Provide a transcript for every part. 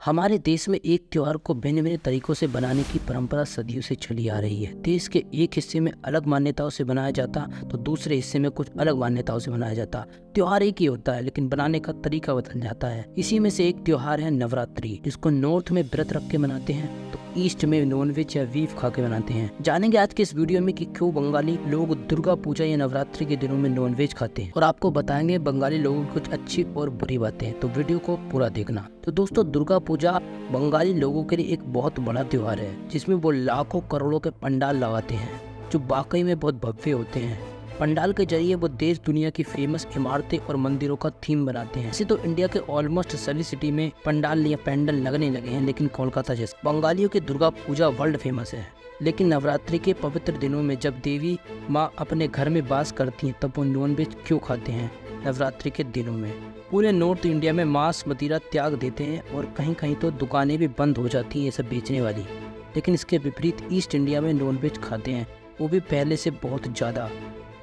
हमारे देश में एक त्योहार को भिन्न भिन्न तरीकों से बनाने की परंपरा सदियों से चली आ रही है। देश के एक हिस्से में अलग मान्यताओं से बनाया जाता तो दूसरे हिस्से में कुछ अलग मान्यताओं से बनाया जाता। त्योहार एक ही होता है लेकिन बनाने का तरीका बदल जाता है। इसी में से एक त्योहार है नवरात्रि, जिसको नॉर्थ में व्रत रख के मनाते हैं तो ईस्ट में नॉनवेज या बीफ खा के मनाते हैं। जानेंगे आज के इस वीडियो में कि क्यों बंगाली लोग दुर्गा पूजा या नवरात्रि के दिनों में नॉनवेज खाते हैं और आपको बताएंगे बंगाली लोगों की कुछ अच्छी और बुरी बातें। तो वीडियो को पूरा देखना। तो दोस्तों, दुर्गा पूजा बंगाली लोगों के लिए एक बहुत बड़ा त्योहार है जिसमें वो लाखों करोड़ों के पंडाल लगाते हैं जो वाकई में बहुत भव्य होते हैं। पंडाल के जरिए वो देश दुनिया की फेमस इमारतें और मंदिरों का थीम बनाते हैं। ऐसे तो इंडिया के ऑलमोस्ट सभी सिटी में पंडाल या पैंडल लगने लगे हैं, लेकिन कोलकाता जैसे बंगालियों की दुर्गा पूजा वर्ल्ड फेमस है। लेकिन नवरात्रि के पवित्र दिनों में जब देवी माँ अपने घर में वास करती हैं तब वो नॉनवेज क्यों खाते हैं? नवरात्रि के दिनों में पूरे नॉर्थ इंडिया में मांस मदिरा त्याग देते हैं और कहीं कहीं तो दुकानें भी बंद हो जाती हैं ये सब बेचने वाली। लेकिन इसके विपरीत ईस्ट इंडिया में नॉनवेज खाते हैं, वो भी पहले से बहुत ज़्यादा।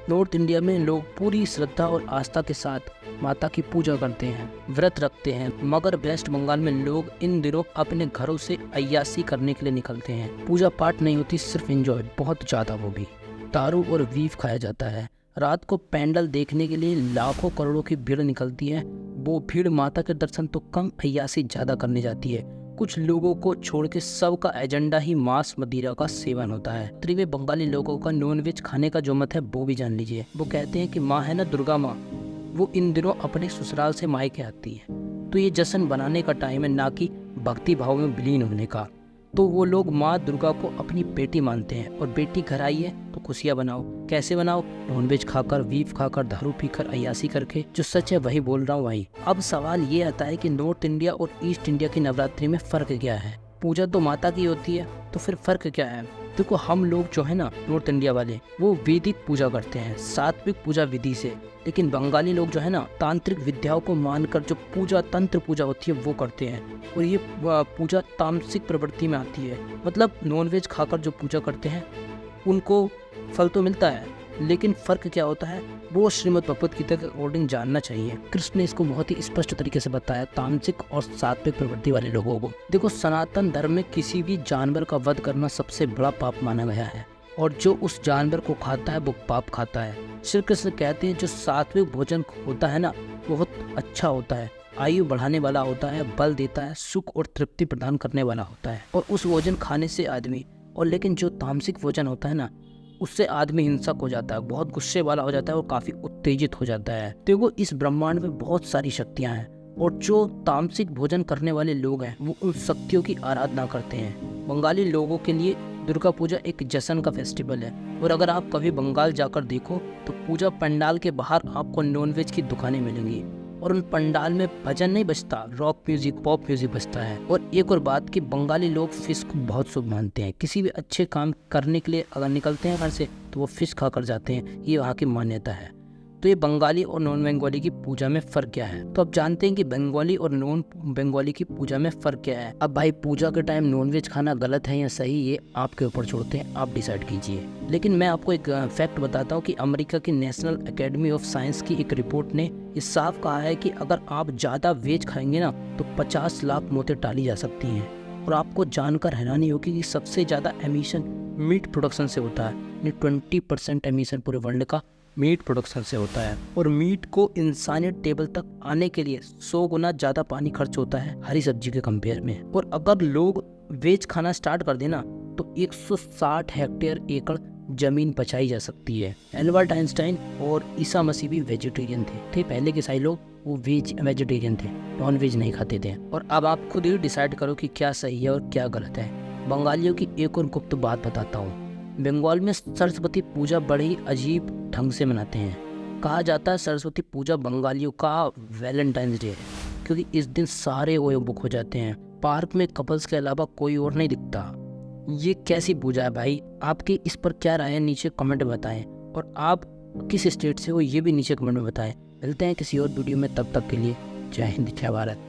नॉर्थ इंडिया में लोग पूरी श्रद्धा और आस्था के साथ माता की पूजा करते हैं, व्रत रखते हैं। मगर वेस्ट बंगाल में लोग इन दिनों अपने घरों से अय्यासी करने के लिए निकलते हैं। पूजा पाठ नहीं होती, सिर्फ एंजॉय, बहुत ज़्यादा। वो भी दारू और बीफ खाया जाता है। रात को पैंडल देखने के लिए लाखों करोड़ों की भीड़ निकलती है। वो भीड़ माता के दर्शन तो कम, अय्यासी ज़्यादा करने जाती है। कुछ लोगों को छोड़ के सबका एजेंडा ही मांस मदिरा का सेवन होता है। त्रिवे बंगाली लोगों का नॉनवेज खाने का जो मत है वो भी जान लीजिए। वो कहते हैं कि माँ है ना दुर्गा माँ, वो इन दिनों अपने ससुराल से मायके आती है, तो ये जश्न बनाने का टाइम है, ना कि भक्ति भाव में विलीन होने का। तो वो लोग माँ दुर्गा को अपनी बेटी मानते हैं और बेटी घर आई है तो खुशियाँ बनाओ। कैसे बनाओ? नॉनवेज खाकर, बीफ खाकर, दारू पीकर, अय्यासी करके। जो सच है वही बोल रहा हूँ भाई। अब सवाल ये आता है कि नॉर्थ इंडिया और ईस्ट इंडिया की नवरात्रि में फ़र्क क्या है? पूजा तो माता की होती है, तो फिर फ़र्क क्या है? देखो, हम लोग जो है ना नॉर्थ इंडिया वाले, वो वैदिक पूजा करते हैं, सात्विक पूजा विधि से। लेकिन बंगाली लोग जो है ना तांत्रिक विद्याओं को मानकर जो पूजा, तंत्र पूजा होती है वो करते हैं। और ये पूजा तामसिक प्रवृत्ति में आती है। मतलब नॉनवेज खाकर जो पूजा करते हैं उनको फल तो मिलता है, लेकिन फ़र्क क्या होता है वो श्रीमद् भगवद गीता के अकॉर्डिंग जानना चाहिए। कृष्ण ने इसको बहुत ही स्पष्ट तरीके से बताया तामसिक और सात्विक प्रवृत्ति वाले लोगों को। देखो, सनातन धर्म में किसी भी जानवर का वध करना सबसे बड़ा पाप माना गया है और जो उस जानवर को खाता है वो पाप खाता है। श्री कृष्ण कहते हैं जो सात्विक भोजन होता है ना बहुत अच्छा होता है, आयु बढ़ाने वाला होता है, बल देता है, सुख और तृप्ति प्रदान करने वाला होता है। और उस भोजन खाने से आदमी, और लेकिन जो तामसिक भोजन होता है ना उससे आदमी हिंसक हो जाता है, बहुत गुस्से वाला हो जाता है और काफी उत्तेजित हो जाता है। देखो, इस ब्रह्मांड में बहुत सारी शक्तियां हैं और जो तामसिक भोजन करने वाले लोग हैं वो उन शक्तियों की आराधना करते हैं। बंगाली लोगों के लिए दुर्गा पूजा एक जश्न का फेस्टिवल है। और अगर आप कभी बंगाल जाकर देखो तो पूजा पंडाल के बाहर आपको नॉनवेज की दुकानें मिलेंगी और उन पंडाल में भजन नहीं बजता, रॉक म्यूजिक, पॉप म्यूजिक बजता है। और एक और बात कि बंगाली लोग फिश को बहुत शुभ मानते हैं। किसी भी अच्छे काम करने के लिए अगर निकलते हैं घर से तो वो फिश खा कर जाते हैं, ये वहाँ की मान्यता है। तो ये बंगाली और नॉन बंगाली की पूजा में फ़र्क क्या है? तो अब जानते हैं कि बंगाली और नॉन बंगाली की पूजा में फ़र्क क्या है। अब भाई, पूजा के टाइम नॉनवेज खाना गलत है या सही, ये आपके ऊपर छोड़ते हैं, आप डिसाइड कीजिए। लेकिन मैं आपको एक फैक्ट बताता हूँ कि अमेरिका की नेशनल एकेडमी ऑफ साइंस की एक रिपोर्ट ने ये साफ कहा है कि अगर आप ज़्यादा वेज खाएंगे ना तो 50 लाख मौतें टाली जा सकती हैं। और आपको जानकर हैरानी होगी कि सबसे ज़्यादा एमिशन मीट प्रोडक्शन से होता है। 20% एमिशन पूरे वर्ल्ड का मीट प्रोडक्शन से होता है। और मीट को इंसानी टेबल तक आने के लिए 100 गुना ज़्यादा पानी खर्च होता है हरी सब्जी के कंपेयर में। और अगर लोग वेज खाना स्टार्ट कर देना तो 160 हेक्टेयर एकड़ जमीन बचाई जा सकती है। एल्बर्ट आइंस्टाइन और ईसा मसीह भी वेजिटेरियन थे। पहले के सारे लोग वो वेजिटेरियन थे, नॉन वेज नहीं खाते थे। और अब आप खुद ही डिसाइड करो कि क्या सही है और क्या गलत है। बंगालियों की एक और गुप्त बात बताता हूँ। बंगाल में सरस्वती पूजा बड़े ही अजीब ढंग से मनाते हैं। कहा जाता है सरस्वती पूजा बंगालियों का वैलेंटाइंस डे है, क्योंकि इस दिन सारे ओयो बुक हो जाते हैं। पार्क में कपल्स के अलावा कोई और नहीं दिखता। ये कैसी पूजा है भाई? आपकी इस पर क्या राय है नीचे कमेंट में बताएं। और आप किस स्टेट से हो ये भी नीचे कमेंट में बताएं। मिलते हैं किसी और वीडियो में, तब तक के लिए जय हिंद, जय भारत।